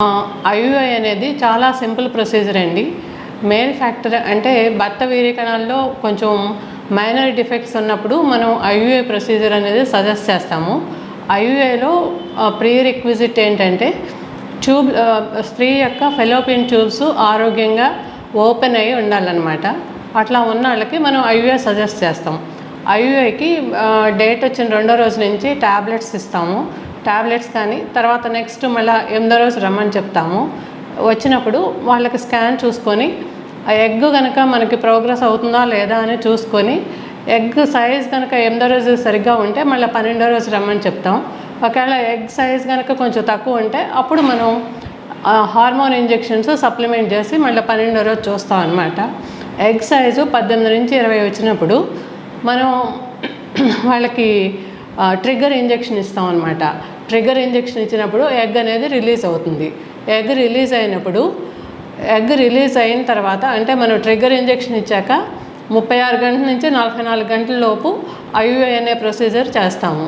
IUI అనేది చాలా simple procedure అండి. మేల్ ఫ్యాక్టర్ అంటే భర్త వీర్యకణాల్లో కొంచెం మైనర్ డిఫెక్ట్స్ ఉన్నప్పుడు మనం ఐయుఐ ప్రొసీజర్ అనేది సజెస్ట్ చేస్తాము. ఐయుఐలో ప్రీ రిక్విజిట్ ఏంటంటే స్త్రీ యొక్క ఫెలోపియన్ ట్యూబ్స్ ఆరోగ్యంగా ఓపెన్ అయ్యి ఉండాలన్నమాట. అట్లా ఉన్న వాళ్ళకి మనం ఐయుఐ సజెస్ట్ చేస్తాం. ఐయుఐకి డేట్ వచ్చిన 2వ రోజు నుంచి ట్యాబ్లెట్స్ ఇస్తాము. ట్యాబ్లెట్స్ కానీ తర్వాత నెక్స్ట్ మళ్ళీ 8వ రోజు రమ్మని చెప్తాము. వచ్చినప్పుడు వాళ్ళకి స్కాన్ చూసుకొని ఆ ఎగ్ కనుక మనకి ప్రోగ్రెస్ అవుతుందా లేదా అని చూసుకొని ఎగ్ సైజ్ కనుక 8వ రోజు సరిగ్గా ఉంటే మళ్ళీ 12వ రోజు రమ్మని చెప్తాం. ఒకవేళ ఎగ్ సైజ్ కనుక కొంచెం తక్కువ ఉంటే అప్పుడు మనం హార్మోన్ ఇంజెక్షన్స్ సప్లిమెంట్ చేసి మళ్ళీ 12వ రోజు చూస్తాం అన్నమాట. ఎగ్ సైజు 18 నుంచి 20 వచ్చినప్పుడు మనం వాళ్ళకి ట్రిగ్గర్ ఇంజెక్షన్ ఇస్తాం అన్నమాట. ట్రిగ్గర్ ఇంజెక్షన్ ఇచ్చినప్పుడు ఎగ్ అనేది రిలీజ్ అవుతుంది. ఎగ్ రిలీజ్ అయిన తర్వాత అంటే మనం ట్రిగ్గర్ ఇంజెక్షన్ ఇచ్చాక 36 గంటల నుంచి 44 గంటల లోపు ఐయుఐ అనే ప్రొసీజర్ చేస్తాము.